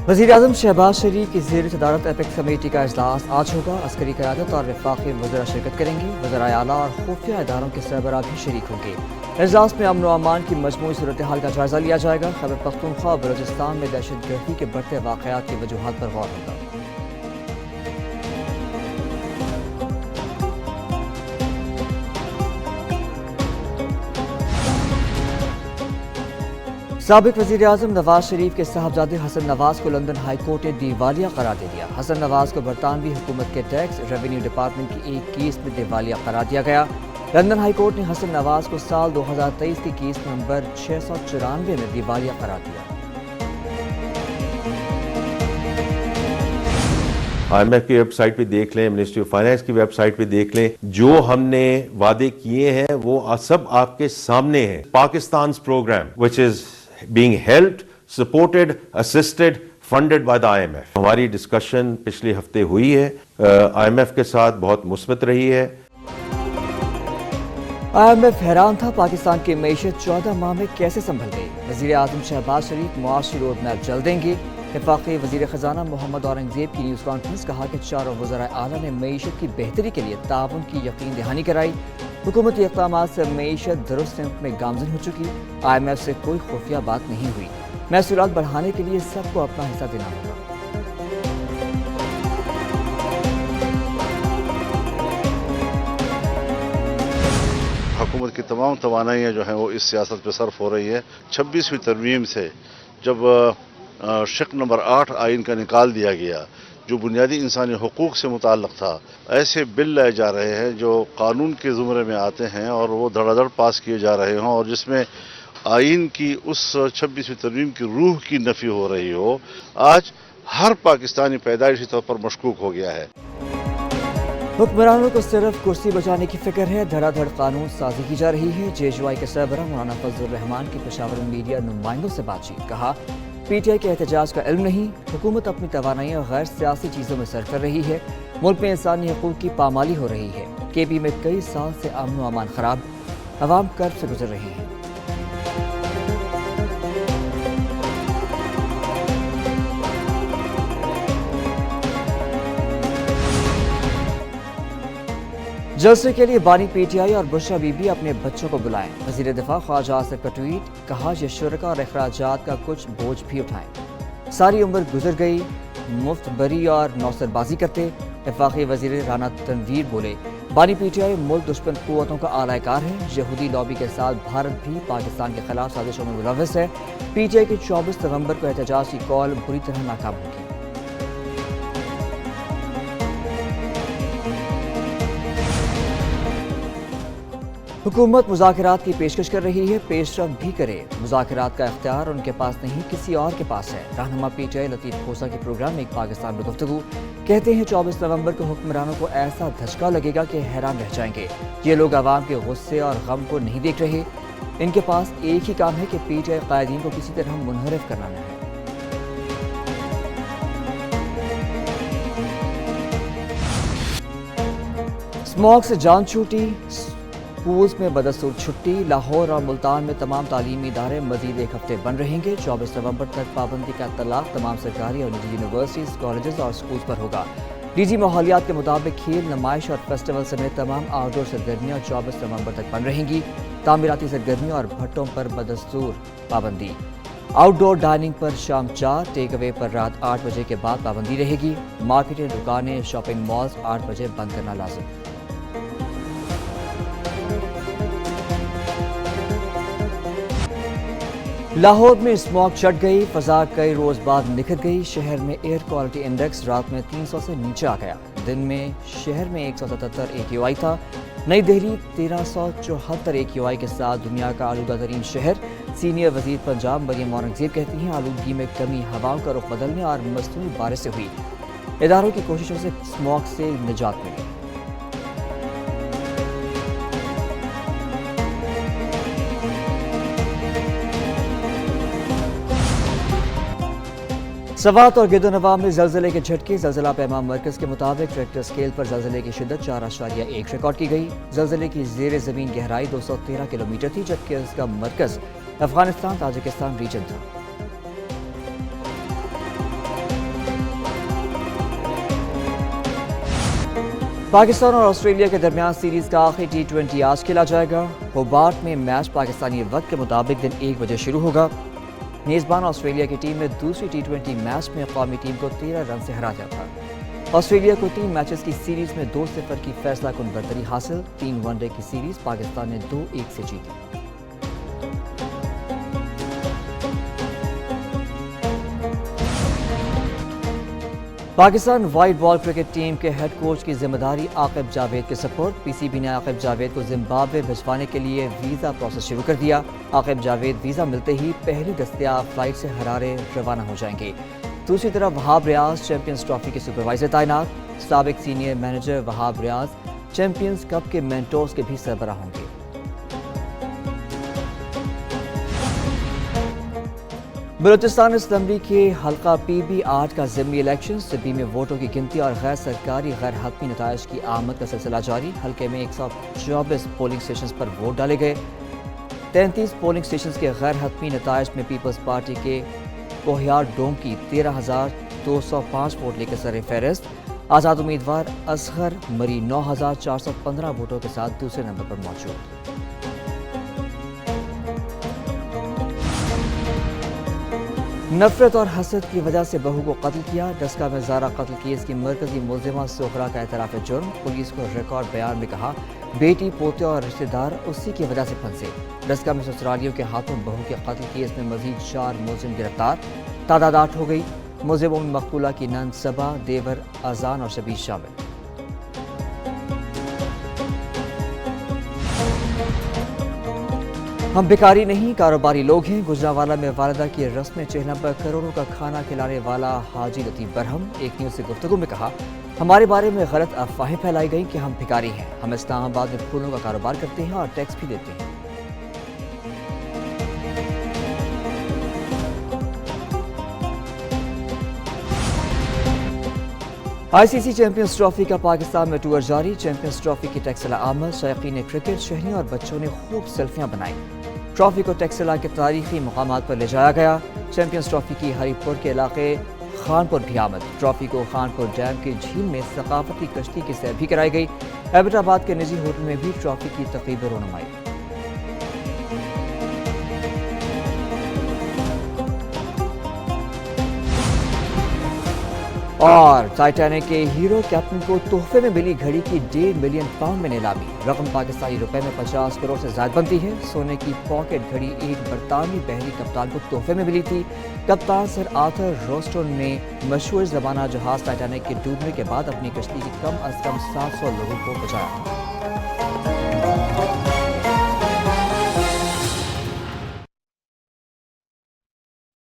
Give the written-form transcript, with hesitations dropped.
वज़ीर-ए-आज़म शहबाज शरीफ की ज़ेर सदारत एपेक्स कमेटी का इजलास आज होगा। अस्करी क़यादत और वफाकी वज़रा शिरकत करेंगे। वज़राए आला और खुफिया इदारों के सरबराह भी शरीक होंगे। इजलास में अमन व अमान की मजमूई सूरत हाल का जायज़ा लिया जाएगा। खैबर पख्तूनख्वा और बलूचिस्तान में दहशतगर्दी के बढ़ते वाक़यात की वजूहात पर गौर होगा। साबिक वज़ीर-ए-आज़म नवाज शरीफ के साहबजादे हसन नवाज को लंदन हाई कोर्ट ने दिवालिया करार दे दिया। हसन नवाज को बरतानवी हुकूमत के टैक्स रेवेन्यू डिपार्टमेंट की एक केस में दिवालिया करार दिया गया। लंदन हाई कोर्ट ने हसन नवाज को साल 2023 की केस नंबर 694 में दिवालिया करार दिया। IMF की वेबसाइट पे देख लें, मिनिस्ट्री ऑफ फाइनेंस की वेबसाइट पे देख लें, जो हमने वादे किए हैं वो सब आपके सामने हैं। Pakistan programme which is being helped, supported, assisted, funded by the IMF. हमारी डिस्कशन पिछले हफ्ते हुई है, IMF के साथ बहुत मुस्बत रही है। IMF हैरान था पाकिस्तान की मईशत 14 माह में कैसे संभल गई। वज़ीर-ए-आज़म शहबाज शरीफ मुआशी रोड मैप जल्द देंगे। वफाकी वज़ीर ख़जाना मोहम्मद औरंगज़ेब की न्यूज़ कॉन्फ्रेंस, कहा कि चारों वज़राए आला ने मईशत की बेहतरी के लिए ताउन की यकीन दहानी कराई। हुकूमती इक़दामात से मईशत दुरुस्त सिमत में गामज़न हो चुकी। IMF से कोई खुफिया बात नहीं हुई। महसूलात बढ़ाने के लिए सबको अपना हिस्सा देना होगा। हुकूमत की तमाम तवानाइयाँ जो हैं वो इस सियासत पर सर्फ हो रही है। 26वीं तरमीम से जब शिक नंबर 8 आइन का निकाल दिया गया, जो बुनियादी इंसानी हुकूक से मुताल्लक़ था, ऐसे बिल लाए जा रहे हैं जो कानून के ज़ुमरे में आते हैं और वो धड़ाधड़ पास किए जा रहे हों, और जिसमें आइन की उस 26वीं तरमीम की रूह की नफ़ी हो रही हो। आज हर पाकिस्तानी पैदाइशी तौर पर मशकूक हो गया है। हुक्मरानों को सिर्फ कुर्सी बचाने की फिक्र है, धड़ाधड़ कानून साजी की जा रही है। JJY के सरबराह मौलाना फजलुर रहमान की पेशावर में मीडिया नुमाइंदों से बातचीत, कहा PTI के एहतजाज का इल्म नहीं, हुकूमत अपनी तवानाइयाँ गैर सियासी चीज़ों में सर्फ कर रही है। मुल्क में इंसानी हकूक़ की पामाली हो रही है। KB में कई साल से अमन व अमान खराब, अवाम कर्ब से गुजर रही है। जलसे के लिए बानी PTI और बुशरा बीबी अपने बच्चों को बुलाएं। वज़ीर दिफा ख्वाजा आसिफ का ट्वीट, कहा ये शुरका और अखराजात का कुछ बोझ भी उठाएं। सारी उम्र गुजर गई मुफ्त बरी और नौसरबाजी करते। वफाकी वज़ीर राना तनवीर बोले, बानी PTI मुल्क दुश्मन कुव्वतों का आलाकार है। यहूदी लॉबी के साथ भारत भी पाकिस्तान के खिलाफ साजिशों में मुलव्वस है। PTI की 24 नवंबर को एहतजाज की कॉल बुरी तरह नाकाम होगी। हुकूमत मुज़ाकरात की पेशकश कर रही है, पेशरफ भी करे। मुज़ाकरात का इख्तियार उनके पास नहीं, किसी और के पास है। रहनुमा PTI लतीफ़ खोसा के प्रोग्राम में एक पाकिस्तान में गुफ्तगू, कहते हैं 24 नवंबर को हुक्मरानों को ऐसा धचका लगेगा कि हैरान रह जाएंगे। ये लोग आवाम के गुस्से और गम को नहीं देख रहे। इनके पास एक ही काम है कि PTI कायदीन को किसी तरह मुनहरिफ करना है। स्मॉग से जान छूटी, स्कूल्स में बदस्तूर छुट्टी। लाहौर और मुल्तान में तमाम तालीमी इदारे मजीद एक हफ्ते बंद रहेंगे। 24 नवंबर तक पाबंदी का इत्तलाक तमाम सरकारी और निजी यूनिवर्सिटीज़, कॉलेजेस और स्कूल्स पर होगा। DG माहौलियात के मुताबिक खेल, नुमाइश और फेस्टिवल समेत तमाम आउटडोर सरगर्मियाँ 24 नवंबर तक बंद रहेंगी। तामीराती सरगर्मियों और भट्टों पर बदस्तूर पाबंदी। आउटडोर डाइनिंग पर शाम 4, टेक अवे पर रात 8 बजे के बाद पाबंदी रहेगी। मार्केटें, दुकानें, शॉपिंग मॉल्स 8 बजे बंद करना लाजिम। लाहौर में स्मॉग चढ़ गई, फजा कई रोज बाद निखर गई। शहर में एयर क्वालिटी इंडेक्स रात में 300 से नीचे आ गया। दिन में शहर में 177 AQI था। नई दिल्ली 1374 AQI के साथ दुनिया का आलूदा तरीन शहर। सीनियर वजीर पंजाब मरियम औरंगज़ेब कहती हैं, आलूदगी में कमी हवाओं का रुख बदलने और मसनूई बारिश से हुई। इदारों की कोशिशों से स्मॉग से निजात मिली। सवात और गिरदोनवा में जलजले के झटके। जलजला पैमा मरकज के मुताबिक रेक्टर स्केल पर जलजले की शिद्दत 4.1 रिकॉर्ड की गई। जलजले की ज़ेर ज़मीन गहराई 213 किलोमीटर थी, जबकि इसका मरकज अफगानिस्तान ताजिकिस्तान रीजन था। پاکستان اور آسٹریلیا کے درمیان سیریز کا آخری T20 آج کھیلا جائے گا۔ ہوبارٹ میں میچ پاکستانی وقت کے مطابق دن 1 بجے شروع ہوگا۔ میزبان آسٹریلیا کی ٹیم نے دوسری T20 میچ میں قومی ٹیم کو 13 رن سے ہرا دیا تھا۔ آسٹریلیا کو 3 میچز کی سیریز میں 2-0 کی فیصلہ کن برتری حاصل۔ 3 ون ڈے کی سیریز پاکستان نے 2-1 سے جیتی۔ Pakistan white ball cricket team کے ہیڈ کوچ کی ذمہ داری عاقب جاوید کے سپرد۔ پی سی بی نے عاقب جاوید کو زمبابوے بھجوانے کے لیے ویزا پروسیس شروع کر دیا۔ عاقب جاوید ویزا ملتے ہی پہلی دستیاب فلائٹ سے ہرارے روانہ ہو جائیں گے۔ دوسری طرف وہاب ریاض چیمپئنز ٹرافی کے سپروائزر تعینات۔ سابق senior manager Wahab Riaz champions cup کے مینٹورز کے بھی سربراہ ہوں گے۔ بلوچستان اسمبلی کے حلقہ PB8 کا ضمنی الیکشن۔ سبی میں ووٹوں کی گنتی اور غیر سرکاری غیر حتمی نتائج کی آمد کا سلسلہ جاری۔ حلقے میں 124 پولنگ اسٹیشنز پر ووٹ ڈالے گئے۔ 33 پولنگ اسٹیشنز کے غیر حتمی نتائج میں پیپلز پارٹی کے کوہیار ڈوم کی 13,205 ووٹ لے کر سر فہرست۔ آزاد امیدوار اصغر مری 9,415 ووٹوں کے ساتھ دوسرے نمبر پر موجود۔ نفرت اور حسد کی وجہ سے بہو کو قتل کیا۔ ڈسکا میں زارا قتل کیس کی مرکزی ملزمہ سغرا کا اعتراف جرم۔ پولیس کو ریکارڈ بیان میں کہا بیٹی، پوتے اور رشتہ دار اسی کی وجہ سے پھنسے۔ ڈسکا میں سسرالیوں کے ہاتھوں بہو کے قتل کیس میں مزید 4 ملزم گرفتار۔ تعداد 8 ہو گئی۔ ملزموں میں مقتولہ کی نند صبا، دیور اذان اور شبیر شامل۔ ہم بیکاری نہیں، کاروباری لوگ ہیں۔ گجرانوالہ میں والدہ کی رسم چہلم پر کروڑوں کا کھانا کھلانے والا حاجی لطیف برہم ایک نیوز سے گفتگو میں کہا ہمارے بارے میں غلط افواہیں پھیلائی گئیں کہ ہم بھکاری ہیں۔ ہم اسلام آباد میں پھولوں کا کاروبار کرتے ہیں اور ٹیکس بھی دیتے ہیں۔ ICC چیمپئنز ٹرافی کا پاکستان میں ٹور جاری۔ چیمپئنز ٹرافی کی ٹیکسلا آمد، شائقین کرکٹ، شہریوں اور بچوں نے خوب سیلفیاں بنائیں۔ ٹرافی کو ٹیکسلا کے تاریخی مقامات پر لے جایا گیا۔ چیمپئنز ٹرافی کی ہری پور کے علاقے خانپور بھی آمد۔ ٹرافی کو خانپور ڈیم کی جھیل میں ثقافتی کشتی کی سیر بھی کرائی گئی۔ ایبٹ آباد کے نجی ہوٹل میں بھی ٹرافی کی تقریب رونمائی۔ اور ٹائٹینک کے ہیرو کیپٹن کو تحفے میں ملی گھڑی کی £1.5 ملین میں نیلامی۔ رقم پاکستانی روپے میں 50 کروڑ سے زائد بنتی ہے۔ سونے کی پاکٹ گھڑی ایک برطانوی بحری کپتان کو تحفے میں ملی تھی۔ کپتان سر آرتھر روسٹون نے مشہور زمانہ جہاز ٹائٹینک کے ڈوبنے کے بعد اپنی کشتی کی کم از کم 700 لوگوں کو بچایا۔